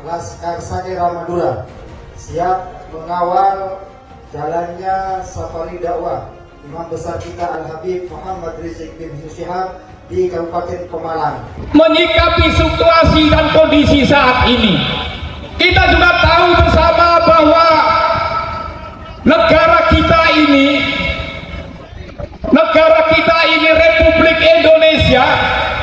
Laskar Sakera Madura siap mengawal jalannya safari dakwah Imam besar kita Al-Habib Muhammad Rizik bin Syihab di Kabupaten Pemalang. Menyikapi situasi dan kondisi saat ini, kita juga tahu bersama bahwa negara kita ini Republik Indonesia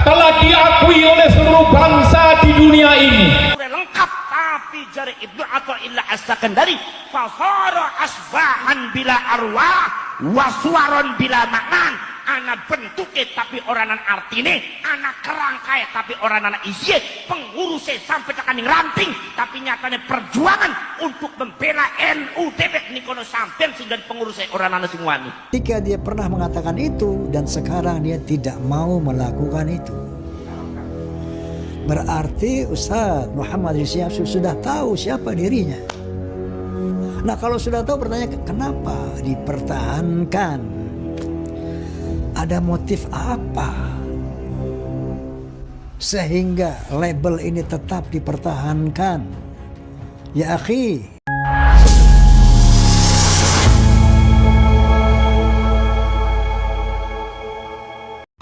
telah diakui oleh seluruh bangsa di dunia ini. Lengkap, tapi jari Ibnu Athaillah As-Sakandari fasara asbahan bila arwah waswaron bila makan. Anak bentuknya tapi oranan artine, anak kerangkai tapi oranan isinya, pengurusnya sampai tekaning ranting, tapi nyatanya perjuangan untuk membela NU debek nikono sampai sehingga pengurusnya oranan semuanya. Ketika dia pernah mengatakan itu dan sekarang dia tidak mau melakukan itu, berarti Ustaz Muhammad Rizik sudah tahu siapa dirinya. Nah, kalau sudah tahu, bertanya kenapa dipertahankan? Ada motif apa sehingga label ini tetap dipertahankan? Ya akhi,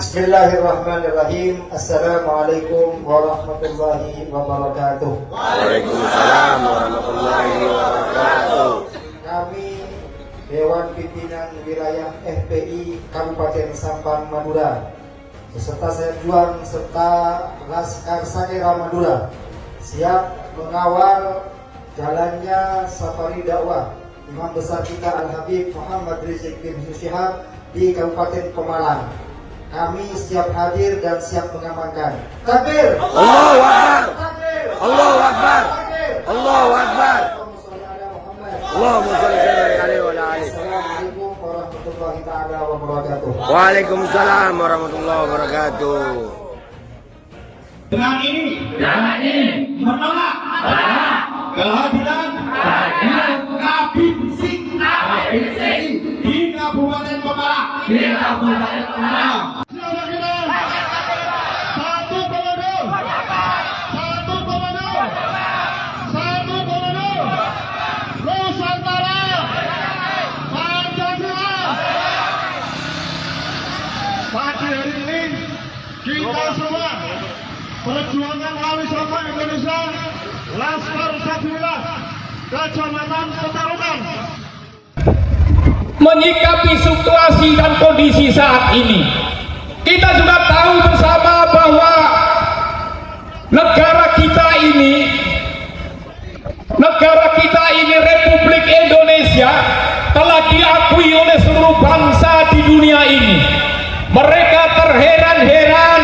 Bismillahirrahmanirrahim. Assalamualaikum warahmatullahi wabarakatuh. Waalaikumsalam warahmatullahi wabarakatuh. Kami Dewan Pimpinan Wilayah FPI Kabupaten Sampang Madura beserta saya Juang serta Laskar Sakera Madura siap mengawal jalannya safari dakwah Imam besar kita Al-Habib Muhammad Rizik bin Syihab di Kabupaten Pemalang. Kami siap hadir dan siap mengamankan. Takbir! Allahu Akbar! Takbir! Allahu Akbar! Allahu Akbar! Allahumma shalli alaihi wa ala alihi. Assalamualaikum warahmatullahi ta'ala wabarakatuh. Waalaikumsalam warahmatullahi wabarakatuh. Dengan ini menolak kehadiran Habib Rizik di Kabupaten Pemalang. Pagi hari ini kita semua perjuangan Wali Songo Indonesia Laskar Sakera Kecamatan Petarukan. Menyikapi situasi dan kondisi saat ini, kita juga tahu bersama bahwa negara kita ini Republik Indonesia telah diakui oleh seluruh bangsa di dunia ini. Mereka terheran-heran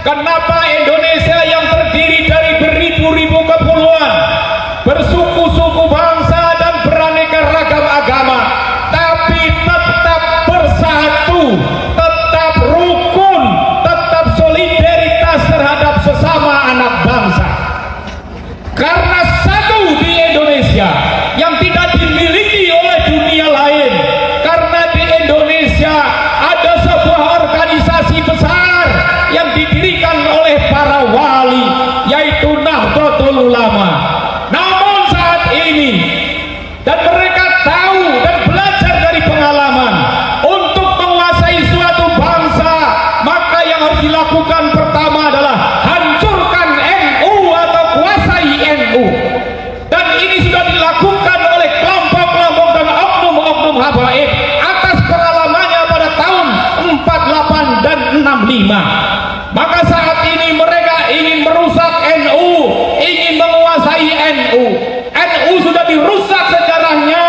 kenapa Indonesia yang terdiri dari beribu-ribu kepulauan, bersuku-suku bangsa dan beraneka ragam agama, tapi tetap bersatu, tetap rukun, tetap solidaritas terhadap sesama anak bangsa. Karena satu di Indonesia yang tidak dimiliki oleh dunia lain, karena di Indonesia ada sebuah organisasi besar yang didirikan oleh para wali, yaitu Nahdlatul Ulama. Namun saat ini, dan mereka tahu dan belajar dari pengalaman, untuk menguasai suatu bangsa, maka yang harus dilakukan pertama adalah hancurkan NU atau kuasai NU. Dan ini sudah dilakukan oleh kelompok-kelompok dan oknum-oknum habaib atas pengalamannya pada tahun 48 dan 65. Maka saat ini mereka ingin merusak NU, ingin menguasai NU. NU sudah dirusak sejarahnya,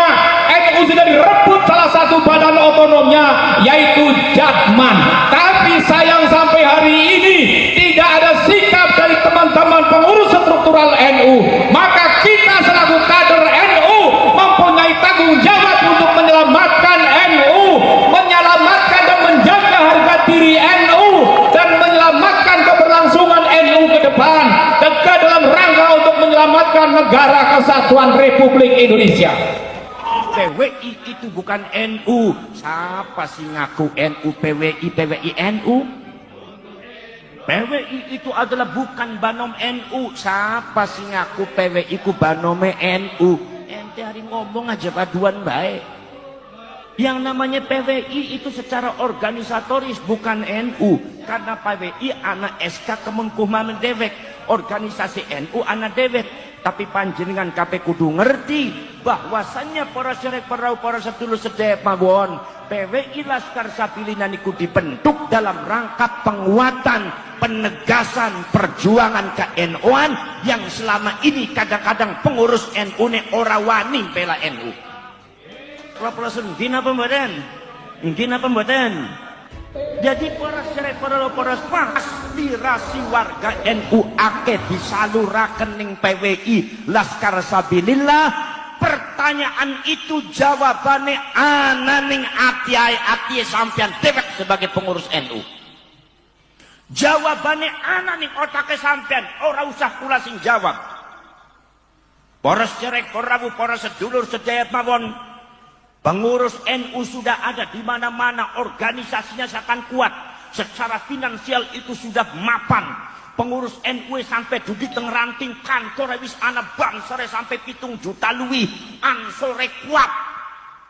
NU sudah direbut salah satu badan otonomnya, yaitu Jatman. Tapi sayang sampai hari ini tidak ada sikap dari teman-teman pengurus struktural NU. Maka kita selaku kader NU mempunyai tanggung jawab untuk menyelamatkan NU, menyelamatkan dan menjaga harga diri NU, dan menyelamatkan keberlangsungan NU ke depan, dan ke dalam rangka untuk menyelamatkan negara kesatuan Republik Indonesia. PWI itu bukan NU. Siapa sih ngaku NU? PWI NU? PWI itu adalah bukan Banom NU. Siapa sih ngaku PWI ku Banome NU? Ente hari ngomong aja paduan baik. Yang namanya PWI itu secara organisatoris bukan NU. Karena PWI anak SK Kemenkumham dewek, organisasi NU anak dewek. Tapi panjenengan KP kudu ngerti bahwasannya para syarek para sedulur sedaya mawon, PWI Laskar Sabilillah niku dibentuk dalam rangka penguatan, penegasan perjuangan ke-NU-an yang selama ini kadang-kadang pengurus NU ne ora wani bela NU. Kalau sendiri apa mboten? Mungkin apa mboten? Jadi para syarek para aspirasi warga NU akeh disaluraken ning PWI Laskar Sabilillah. Pertanyaan itu jawabannya ana ning ati sampean dewek sebagai pengurus NU. Jawabannya ana ning otake sampean, ora usah kula sing jawab. Para syarek para sedulur sedaya mawon, pengurus NU sudah ada di mana-mana, organisasinya akan kuat. Secara finansial itu sudah mapan. Pengurus NU sampai dudi teng ranting kantor wis ana bangsore sampai 7 juta luwih ansore kuat.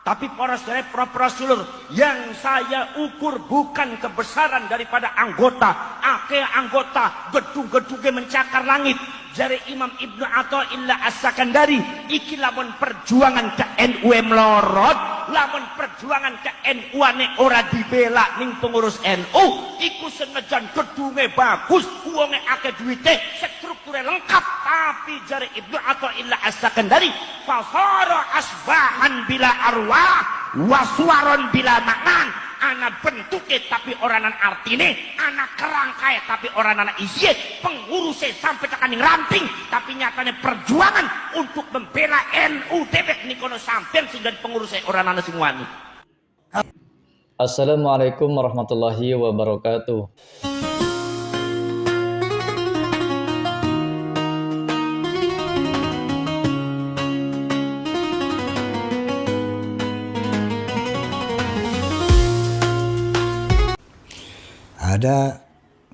Tapi para sedulur yang saya ukur bukan kebesaran daripada anggota. Akeh anggota gedung-gedungnya mencakar langit. Jari Imam Ibnu Athaillah As-Sakandari, iki lamun perjuangan ke NU melorot, lamun perjuangan ke NU ane ora dibela ning pengurus NU, iku senajan gedunge bagus, uangnya akeh duite, strukturnya lengkap, tapi jari Ibnu Athaillah As-Sakandari, fasara asbahan bila arwah, waswaron bila makan. Anak bentuknya tapi oranan artine, anak kerangkai tapi oranan isinya, pengurusnya sampai tekaning ranting, tapi nyatanya perjuangan untuk membela NU dewek nikono sampean sehingga pengurusnya oranan sing wani. Assalamualaikum warahmatullahi wabarakatuh. Ada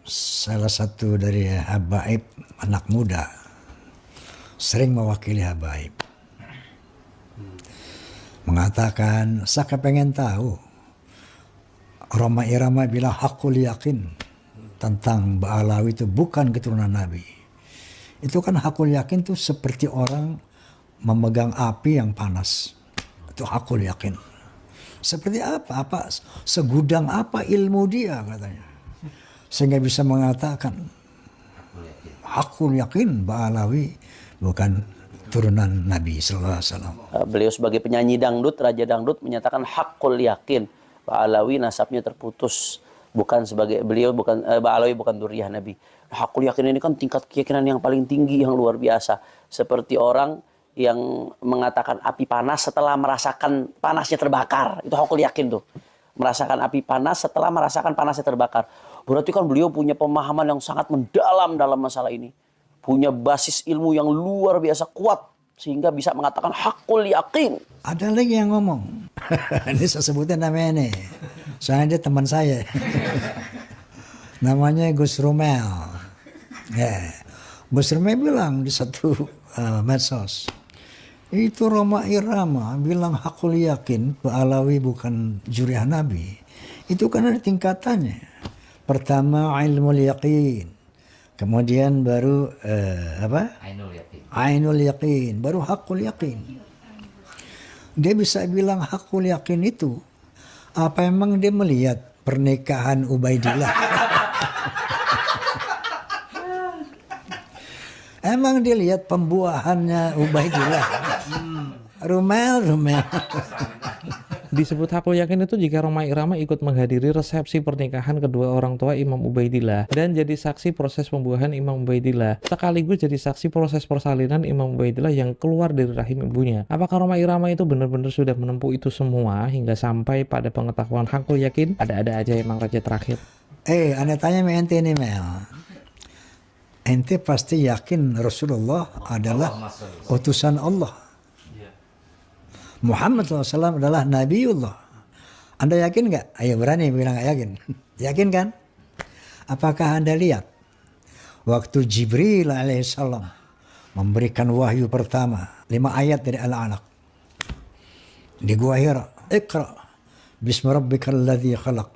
salah satu dari habaib anak muda sering mewakili habaib mengatakan, saya kepengen tahu Roma Irama bilang hakul yakin tentang Ba'alawi itu bukan keturunan Nabi. Itu kan hakul yakin tuh seperti orang memegang api yang panas. Itu hakul yakin. Seperti apa? Segudang apa ilmu dia katanya. Sehingga bisa mengatakan hakul yakin Ba'alawi bukan turunan Nabi sallallahu alaihi wasallam. Beliau sebagai penyanyi dangdut, raja dangdut menyatakan hakul yakin Ba'alawi nasabnya terputus, bukan sebagai beliau bukan Ba'alawi bukan dzurriyyah Nabi. Hakul yakin ini kan tingkat keyakinan yang paling tinggi, yang luar biasa. Seperti orang yang mengatakan api panas setelah merasakan panasnya terbakar. Itu hakul yakin tuh. Merasakan api panas setelah merasakan panasnya terbakar. Berarti kan beliau punya pemahaman yang sangat mendalam dalam masalah ini. Punya basis ilmu yang luar biasa kuat. Sehingga bisa mengatakan hakul yakin. Ada lagi yang ngomong. Ini saya sebutin namanya nih. Soalnya dia teman saya. Namanya Gus Rumel. Ya. Gus Rumel bilang di satu medsos. Itu Roma Irama bilang hakul yakin Ba'alawi bukan dzurriyyah Nabi. Itu kan ada tingkatannya. Pertama ilmul yaqin. Kemudian baru Ainul yaqin. Baru hakul yakin. Dia bisa bilang hakul yakin itu. Apa emang dia melihat pernikahan Ubaidillah? Emang dia lihat pembuahannya Ubaidillah? Rumel. Disebut hakul yakin itu jika Roma Irama ikut menghadiri resepsi pernikahan kedua orang tua Imam Ubaidillah dan jadi saksi proses pembuahan Imam Ubaidillah, sekaligus jadi saksi proses persalinan Imam Ubaidillah yang keluar dari rahim ibunya. Apakah Roma Irama itu benar-benar sudah menempuh itu semua hingga sampai pada pengetahuan hakul yakin? Ada-ada aja emang raja terakhir. Ane tanya sama ente nih Mel. Ente pasti yakin Rasulullah adalah utusan Allah. Muhammad SAW adalah Nabiullah. Anda yakin nggak? Ayo berani bilang nggak yakin. Yakin kan? Apakah Anda lihat waktu Jibril alaihissalam memberikan wahyu pertama 5 ayat dari Al-Alaq di Gua Hira, Iqra bismi rabbikal ladzi khalaq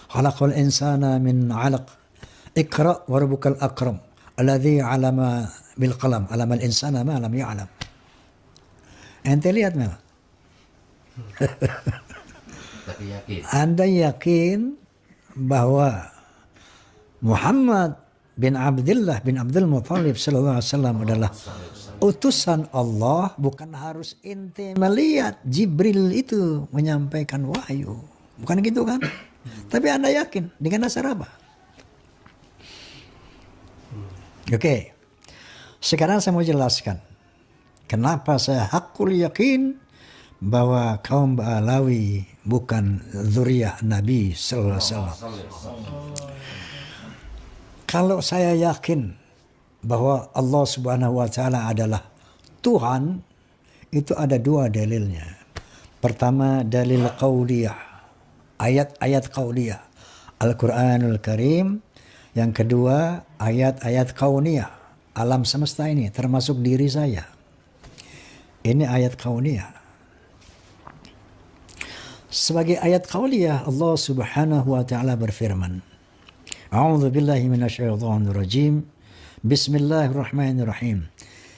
khalaqal insana min 'alaq Iqra wa rabbukal akram alladzi 'allama bil qalam 'allama al insana ma lam ya'lam. Ente lihat Mel? Anda yakin bahwa Muhammad bin Abdullah bin Abdul Muttalib sallallahu alaihi wasallam adalah utusan Allah, bukan harus ente melihat Jibril itu menyampaikan wahyu. Bukan gitu kan? Tapi Anda yakin dengan dasar apa? Oke. Sekarang saya mau jelaskan kenapa saya hakul yakin bahwa kaum Ba'alawi bukan zuriyah Nabi sallallahu alaihi wasallam. Kalau saya yakin bahwa Allah Subhanahu wa taala adalah Tuhan, itu ada 2 dalilnya. Pertama, dalil qauliyah, ayat-ayat qauliyah, Al-Qur'anul Karim. Yang kedua, ayat-ayat kauniyah, alam semesta ini termasuk diri saya. Ini ayat kauniyah. Sebagai ayat kauniyah, Allah Subhanahu wa taala berfirman, A'udzu billahi minasyaitonir rajim. Bismillahirrahmanirrahim.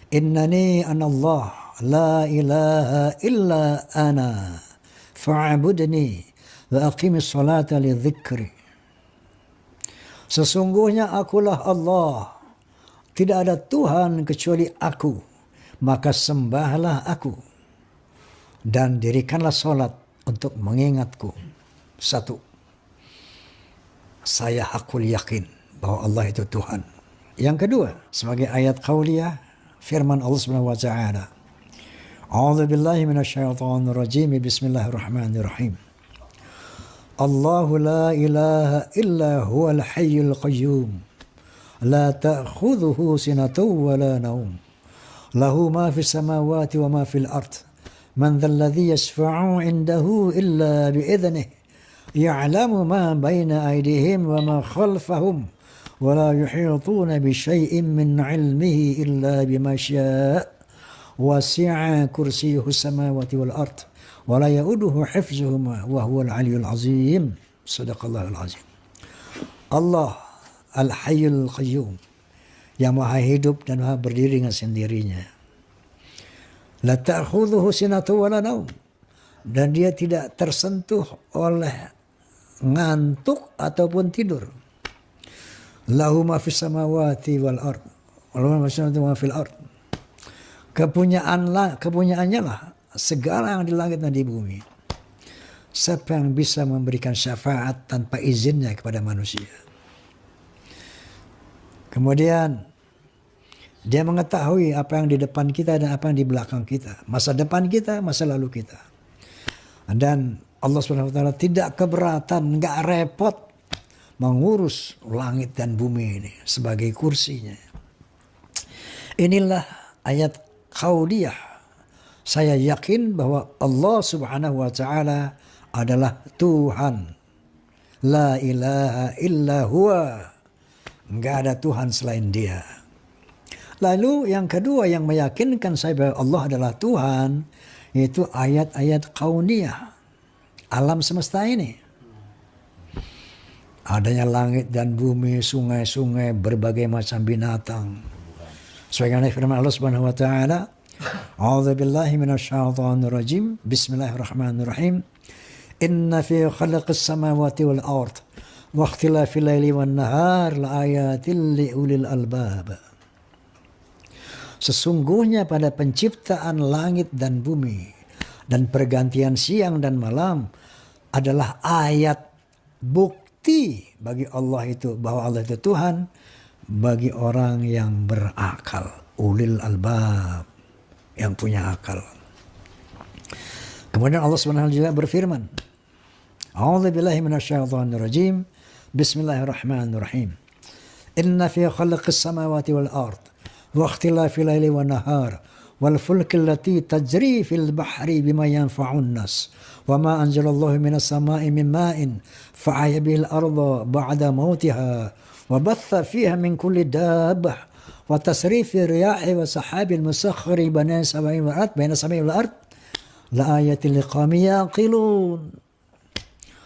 Innani anallah la ilaha illa ana fa'budni wa aqimis salata li dzikri. Sesungguhnya akulah Allah, tidak ada Tuhan kecuali aku, maka sembahlah aku dan dirikanlah salat untuk mengingatku. 1. Saya hakul yakin bahwa Allah itu Tuhan. Yang kedua, sebagai ayat qauliyah, firman Allah Subhanahu wa taala, A'udzu billahi minasyaitonir rajim. Bismillahirrahmanirrahim. Allahu la ilaha illa huwal hayyul qayyum. La ta'khudhuhu sinatun wa la nawm. Lahu ma fis samawati wa ma fil ard. Man dhal ladzi yashfa'u 'indahu illa bi'idhnihi. Ya'lamu ma baina aydihim wa ma khalfahum. Wa la yuhituna bi syai'in min 'ilmihi illa bima syaa'. Wasi'a kursiyyuhu samawati wal ard. Wala yauduhu hifzuhuma wa huwal aliyyul azim. Shadaqallahul azim. Allah Al-Hayyul Qayyum, yang maha hidup dan maha berdiri dengan sendirinya. La ta'khudhuhu sinatun wa la naum. Dan dia tidak tersentuh oleh ngantuk ataupun tidur. Lahu ma fis samawati wal ard. Wa ma fil ard. Kepunyaannya lah segala yang di langit dan di bumi. Siapa yang bisa memberikan syafaat tanpa izinnya kepada manusia? Kemudian dia mengetahui apa yang di depan kita dan apa yang di belakang kita, masa depan kita, masa lalu kita. Dan Allah SWT tidak keberatan, nggak repot mengurus langit dan bumi ini sebagai kursinya. Inilah ayat qauliyah. Saya yakin bahwa Allah Subhanahu wa taala adalah Tuhan. La ilaha illa huwa. Enggak ada Tuhan selain Dia. Lalu yang kedua yang meyakinkan saya bahwa Allah adalah Tuhan, yaitu ayat-ayat kauniyah, alam semesta ini. Adanya langit dan bumi, sungai-sungai, berbagai macam binatang. Sebagaimana firman Allah Subhanahu wa taala, A'udzu billahi minasyaitonir rajim. Bismillahirrahmanirrahim. Inna fi khalaqis samawati wal ard wa ikhtilafil laili wan nahar laayatil liulil albab. Sesungguhnya pada penciptaan langit dan bumi dan pergantian siang dan malam adalah ayat bukti bagi Allah itu bahwa Allah itu Tuhan bagi orang yang berakal, ulil albab, yang punya akal. Kemudian Allah Subhanahu juga berfirman, A'udzu billahi minasyaitonir rajim. Bismillahirrahmanirrahim. Inna fi khalqis samawati wal ard wa ikhtilafil laili wan nahar wal fulki allati tajri fil bahri bima yanfa'un nas wa ma anzalallahu minas sama'i min ma'in fa'ahya bihil arda ba'da mautiha wa وبث فيها من كل دابة وتصريف الرياح وسحاب المسخر بين السماء والأرض لآيات لقوم يعقلون.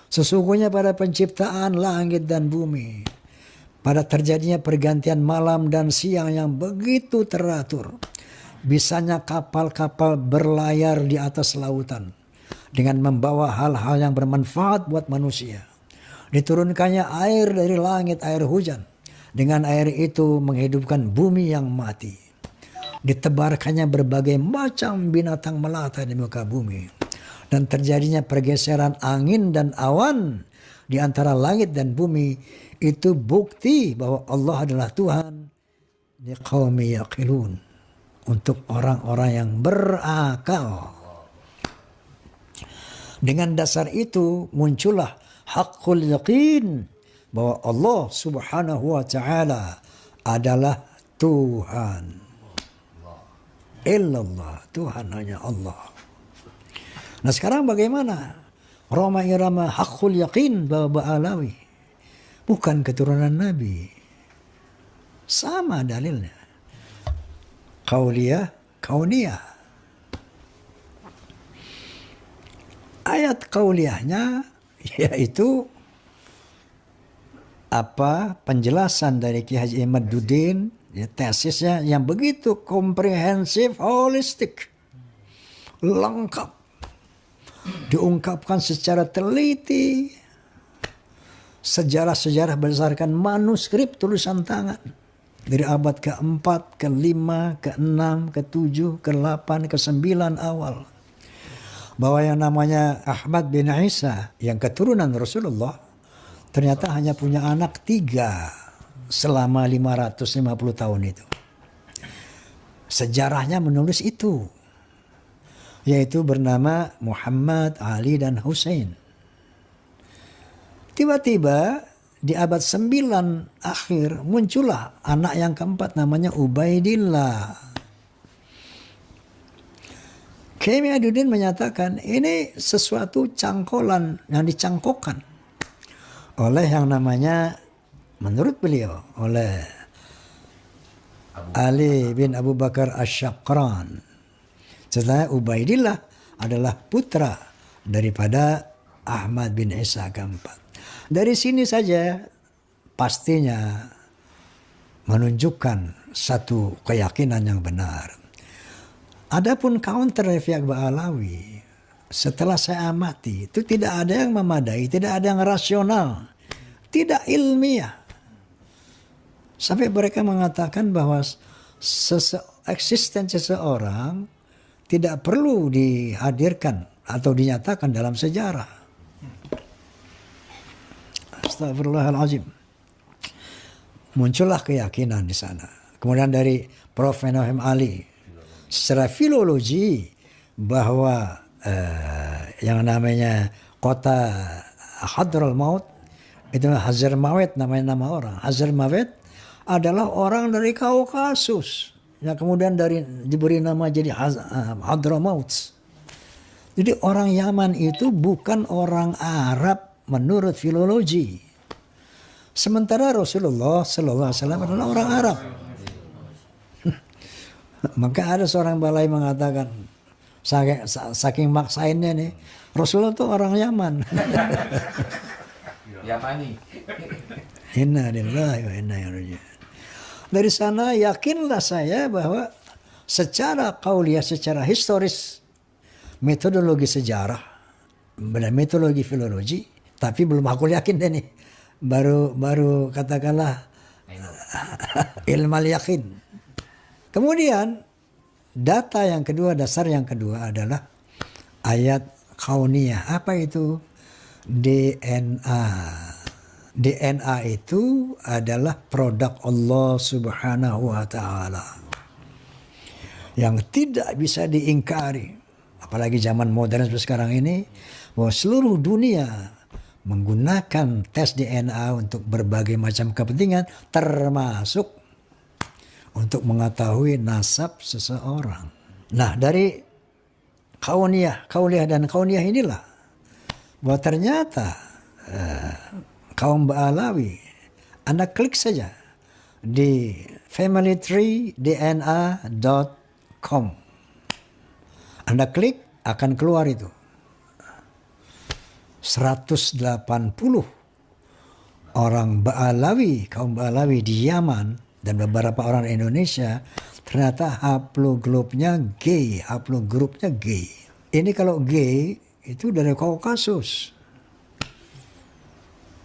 Sesungguhnya pada penciptaan langit dan bumi, pada terjadinya pergantian malam dan siang yang begitu teratur, bisanya kapal-kapal berlayar di atas lautan dengan membawa hal-hal yang bermanfaat buat manusia. Diturunkannya air dari langit, air hujan. Dengan air itu menghidupkan bumi yang mati. Ditebarkannya berbagai macam binatang melata di muka bumi. Dan terjadinya pergeseran angin dan awan di antara langit dan bumi. Itu bukti bahwa Allah adalah Tuhan. Liqaumi yaqilun. Untuk orang-orang yang berakal. Dengan dasar itu muncullah haqqul yaqin. Bahwa Allah subhanahu wa ta'ala adalah Tuhan. Illallah. Tuhan hanya Allah. Nah sekarang bagaimana? Roma Irama haqqul yaqin bahwa Ba'alawi bukan keturunan Nabi. Sama dalilnya. Qauliyah, kauniyah. Ayat qauliyahnya yaitu penjelasan dari Ki Haji Imaduddin, tesisnya yang begitu komprehensif, holistik, lengkap, diungkapkan secara teliti, sejarah-sejarah berdasarkan manuskrip tulisan tangan dari abad ke-4, ke-5, ke-6, ke-7, ke-8, ke-9 awal, bahwa yang namanya Ahmad bin Isa yang keturunan Rasulullah ternyata hanya punya anak 3 selama 550 tahun itu. Sejarahnya menulis itu, yaitu bernama Muhammad, Ali, dan Hussein. Tiba-tiba di abad 9 akhir muncullah anak yang keempat namanya Ubaidillah. Kiai Imaduddin menyatakan ini sesuatu cangkolan yang dicangkokkan oleh yang namanya, menurut beliau, oleh Ali bin Abu Bakar Asy-Syaqran. Setelah Ubaidillah adalah putra daripada Ahmad bin Isa keempat. Dari sini saja pastinya menunjukkan satu keyakinan yang benar. Adapun counter dari pihak Ba'alawi, setelah saya amati, itu tidak ada yang memadai, tidak ada yang rasional, tidak ilmiah. Sampai mereka mengatakan bahwa eksistensi seseorang tidak perlu dihadirkan atau dinyatakan dalam sejarah. Astagfirullahaladzim. Muncullah keyakinan di sana. Kemudian dari Prof. Menahem Ali, secara filologi, bahwa yang namanya kota Hadramaut itu Hazarmawet, namanya nama orang. Hazarmawet adalah orang dari Kaukasus yang kemudian diberi nama jadi Hadramaut. Jadi orang Yaman itu bukan orang Arab menurut filologi. Sementara Rasulullah Sallallahu Alaihi Wasallam adalah orang Arab. Maka ada seorang balai mengatakan, saking maksainnya nih, Rasulullah itu orang Yaman. Yamani. Inna lillahi wa inna ilaihi raji'un. Dari sana yakinlah saya bahwa secara qauliyah, secara historis, metodologi sejarah, dan metodologi filologi, tapi belum aku yakin deh nih. Baru katakanlah ilmal yakin. Kemudian data yang kedua, dasar yang kedua adalah ayat kauniyah. Apa itu? DNA. DNA itu adalah produk Allah Subhanahu wa Ta'ala yang tidak bisa diingkari, apalagi zaman modern seperti sekarang ini, bahwa seluruh dunia menggunakan tes DNA untuk berbagai macam kepentingan, termasuk untuk mengetahui nasab seseorang. Nah, dari kauniyah dan kauniyah inilah bahwa ternyata kaum Ba'alawi Anda klik saja di familytreedna.com. Anda klik, akan keluar itu 180 orang Ba'alawi, kaum Ba'alawi di Yaman dan beberapa orang Indonesia ternyata haplogrupnya gay, haplogrupnya gay. Ini kalau gay itu dari Kaukasus.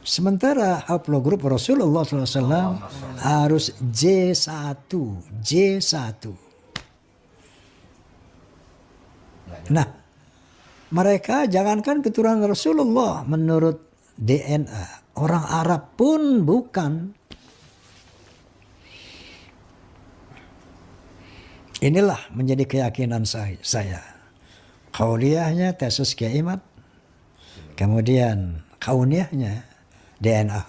Sementara haplogrup Rasulullah SAW harus J1. Nah, mereka jangankan keturunan Rasulullah menurut DNA, orang Arab pun bukan. Inilah menjadi keyakinan saya. Qauliyahnya tesis Kiai Imad, kemudian kauniyahnya DNA.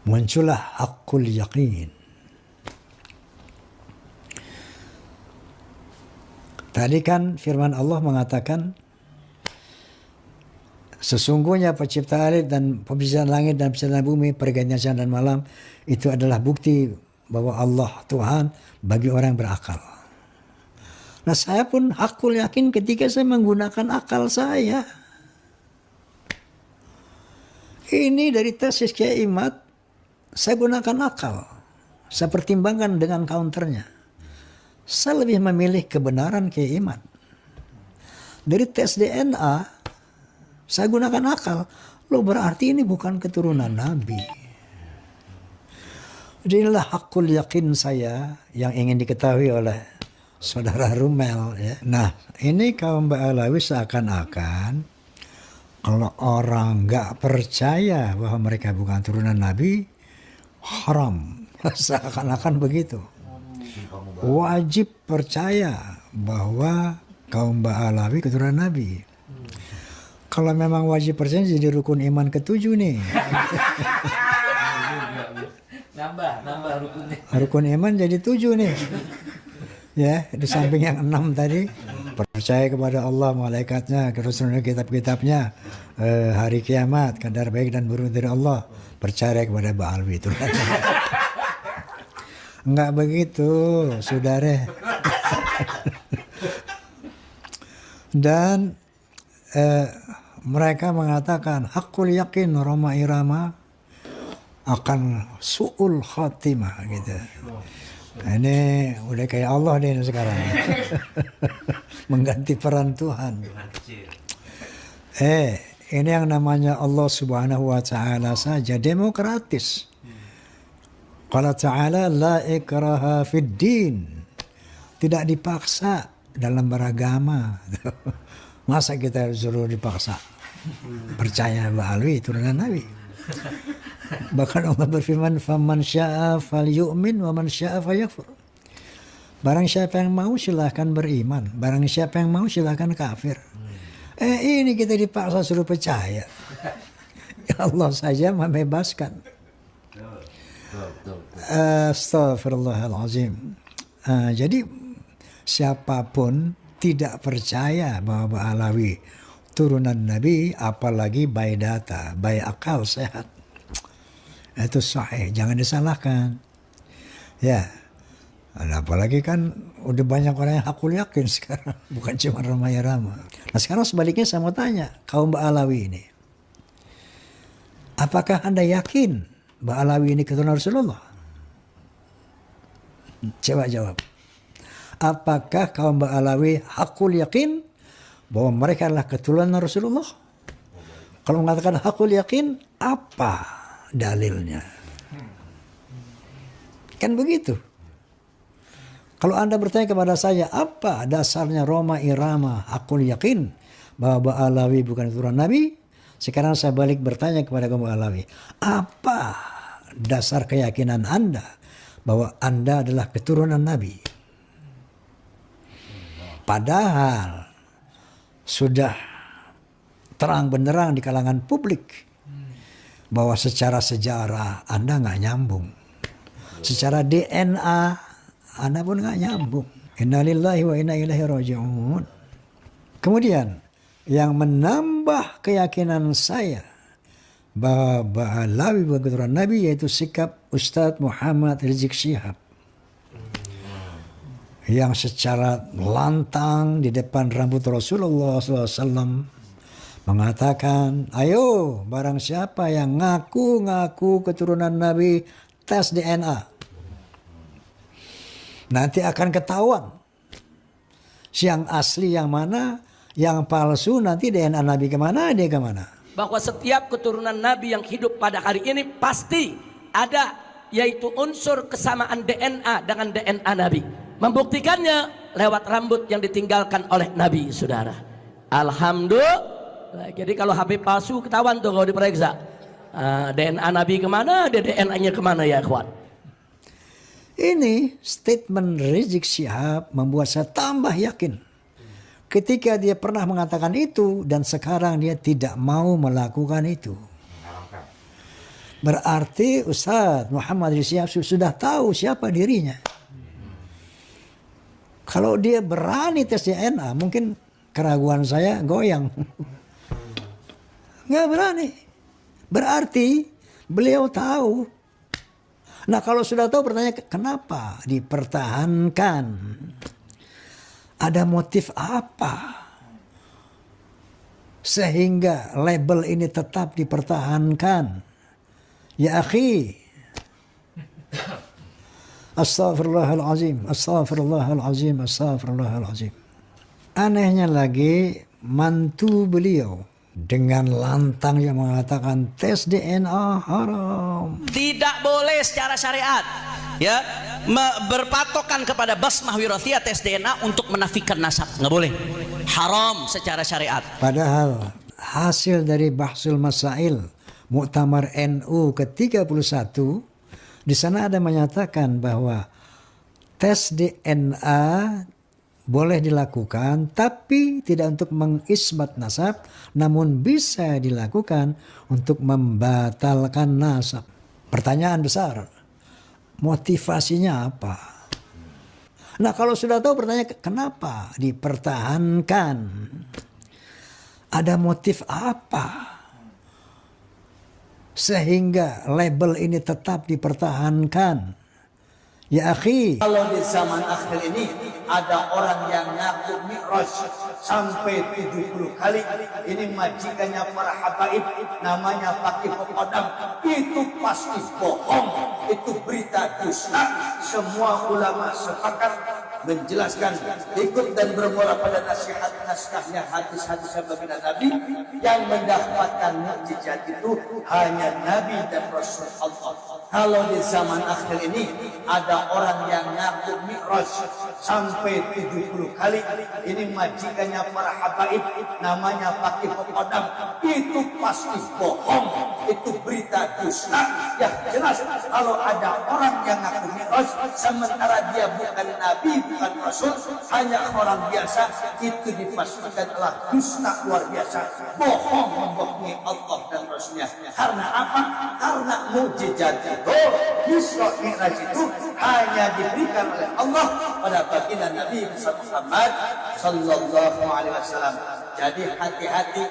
Muncullah haqqul yaqin. Tadi kan firman Allah mengatakan, sesungguhnya pencipta dan penciptaan langit dan penciptaan bumi, pergantian siang dan malam, itu adalah bukti bahwa Allah Tuhan bagi orang yang berakal. Nah, saya pun hakul yakin ketika saya menggunakan akal saya. Ini dari tesis Kiai Imad, saya gunakan akal. Saya pertimbangkan dengan counternya. Saya lebih memilih kebenaran Kiai Imad. Dari tes DNA, saya gunakan akal. Loh, berarti ini bukan keturunan Nabi. Jadi inilah hakul yakin saya yang ingin diketahui oleh saudara Rumel. Ya. Nah, ini kaum Ba'alawi seakan-akan kalau orang nggak percaya bahwa mereka bukan turunan Nabi, haram. Seakan-akan begitu. Wajib percaya bahwa kaum Ba'alawi keturunan Nabi. Kalau memang wajib percaya jadi rukun iman ke-7 nih. Nambah rukunnya. Rukun iman jadi 7 nih. Ya, di samping yang 6 tadi, percaya kepada Allah, malaikatnya, Rasulnya, kitab-kitabnya, hari kiamat, kadar baik dan buruk dari Allah, percaya kepada Ba'alawi itu. Enggak begitu, saudara. Dan mereka mengatakan hakul yakin Roma Irama akan su'ul khatimah gitu. Nah, ini udah kayak Allah deh sekarang. Mengganti peran Tuhan. Ini yang namanya Allah Subhanahu wa taala saja demokratis. Qala ta'ala la ikraha fid din. Tidak dipaksa dalam beragama. Masa kita suruh dipaksa? Percaya Ba'alawi turunan Nabi. Bahkan Allah berfirman, "Faman syaa falyu'min wa man syaa falyakfur." Barang siapa yang mau silahkan beriman, barang siapa yang mau silahkan kafir. Ini kita dipaksa suruh percaya. Allah saja membebaskan. Astaghfirullahalazim. Jadi siapapun tidak percaya bahwa Ba'alawi turunan Nabi, apalagi by data, by akal sehat. Itu sahih, jangan disalahkan. Ya, apalagi kan udah banyak orang yang hakul yakin sekarang, bukan cuma Ramai Rama. Nah sekarang sebaliknya saya mau tanya, kaum Ba'alawi ini, apakah Anda yakin Ba'alawi ini keturunan Rasulullah? Coba jawab. Apakah kaum Ba'alawi hakul yakin bahwa mereka adalah keturunan Rasulullah? Kalau mengatakan hakul yakin, apa dalilnya? Kan begitu. Kalau Anda bertanya kepada saya, apa dasarnya Roma Irama hakul yakin bahwa Ba'alawi bukan keturunan Nabi? Sekarang saya balik bertanya kepada kaum Ba'alawi, apa dasar keyakinan Anda bahwa Anda adalah keturunan Nabi? Padahal sudah terang benderang di kalangan publik bahwa secara sejarah Anda nggak nyambung, secara DNA Anda pun nggak nyambung. Innalillahi wa inna ilaihi raji'un. Kemudian yang menambah keyakinan saya Alawi bukan keturunan Nabi, yaitu sikap Ustadz Muhammad Rizik Syihab yang secara lantang di depan rambut Rasulullah SAW mengatakan, ayo barang siapa yang ngaku keturunan Nabi, tes DNA. Nanti akan ketahuan yang asli yang mana, yang palsu nanti DNA Nabi kemana, dia kemana. Bahwa setiap keturunan Nabi yang hidup pada hari ini pasti ada, yaitu unsur kesamaan DNA dengan DNA Nabi. Membuktikannya lewat rambut yang ditinggalkan oleh Nabi, saudara. Alhamdulillah. Jadi kalau HP palsu ketahuan tuh kalau diperiksa. DNA Nabi kemana, DNA-nya kemana ya ikhwan. Ini statement Rizik Syihab membuat saya tambah yakin. Ketika dia pernah mengatakan itu dan sekarang dia tidak mau melakukan itu. Berarti Ustadz Muhammad Rizik Syihab sudah tahu siapa dirinya. Kalau dia berani tes DNA, mungkin keraguan saya goyang. Nggak berani. Berarti beliau tahu. Nah kalau sudah tahu pertanyaan kenapa dipertahankan? Ada motif apa sehingga label ini tetap dipertahankan? Ya akhi, astaghfirullahalazim, astaghfirullahalazim, astaghfirullahalazim. Anehnya lagi, mantu beliau dengan lantang yang mengatakan tes DNA haram. Tidak boleh secara syariat, ya, berpatokan kepada basmah wirathiyah tes DNA untuk menafikan nasab, nggak boleh. Haram secara syariat. Padahal hasil dari Bahsul Masail Muktamar NU ke-31 di sana ada menyatakan bahwa tes DNA boleh dilakukan tapi tidak untuk mengisbat nasab, namun bisa dilakukan untuk membatalkan nasab. Pertanyaan besar, motivasinya apa? Nah kalau sudah tahu pertanyaan kenapa dipertahankan? Ada motif apa? Sehingga label ini tetap dipertahankan. Ya akhi, Kalau di zaman akhir ini ada orang yang ngaku mi'raj sampai 70 kali, ini majikannya para habaib, namanya Fakih Kodam, itu pasti bohong, itu berita dusta. Semua ulama sepakat menjelaskan, ikut dan bermula pada nasihat naskahnya hadis-hadis baginda Nabi, yang mendapatkan mukjizat itu hanya Nabi dan Rasul Allah. Kalau di zaman akhir ini ada orang yang ngaku mi'raj sampai 70 kali, ini majikannya para habaib, namanya Fakih Kodam, itu pasti bohong, itu berita dusta. Ya jelas kalau ada orang yang ngaku mi'raj sementara dia bukan Nabi, bukan Rasul, hanya orang biasa, itu dipastikan adalah dusta luar biasa, bohong, membohongi Allah dan Rasulnya. Karena apa? Karena mukjizat itu, Isra Mi'raj itu hanya diberikan oleh Allah pada baginda Nabi Muhammad sallallahu alaihi wasallam. Jadi hati-hati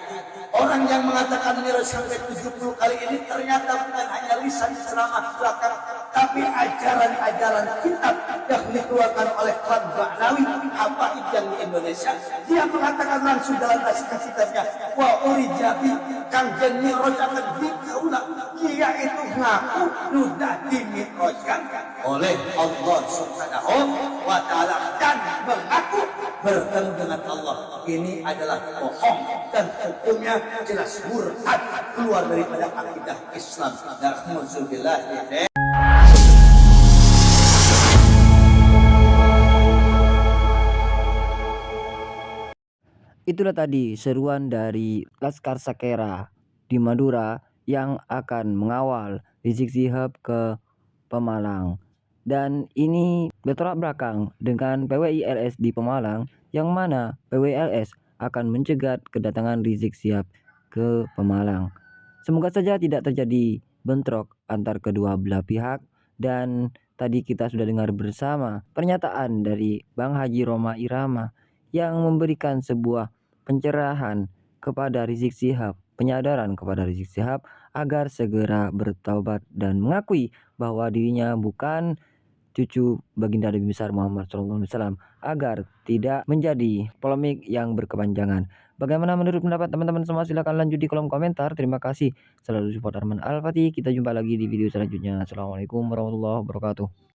orang yang mengatakan Mi'raj sampai 70 kali ini ternyata bukan hanya lisan ceramah belakang, tapi ajaran-ajaran kitab yang dikeluarkan oleh klan Ba'lawi habaib yang di Indonesia. Dia mengatakan langsung dalam naskah kitabnya, wa urijabi Kanjeng Mi'raj akan dikaulah, dia itu ngaku sudah dimi'rajkan oleh Allah Subhanahu wa ta'ala dan mengaku bertemu dengan Allah. Ini adalah bohong dan hukumnya jelas murtad, keluar daripada akidah Islam. Alhamdulillah. Itulah tadi seruan dari Laskar Sakera di Madura yang akan mengawal Rizik Syihab ke Pemalang. Dan ini bertolak belakang dengan PWI-LS di Pemalang, yang mana PWI-LS akan mencegat kedatangan Rizik Syihab ke Pemalang. Semoga saja tidak terjadi bentrok antar kedua belah pihak. Dan tadi kita sudah dengar bersama pernyataan dari Bang Haji Roma Irama yang memberikan sebuah pencerahan kepada Rizik Syihab, penyadaran kepada Rizik Syihab agar segera bertaubat dan mengakui bahwa dirinya bukan cucu baginda Nabi besar Muhammad SAW, agar tidak menjadi polemik yang berkepanjangan. Bagaimana menurut pendapat teman-teman semua? Silahkan lanjut di kolom komentar. Terima kasih selalu support Arman Al-Fatih. Kita jumpa lagi di video selanjutnya. Assalamualaikum warahmatullahi wabarakatuh.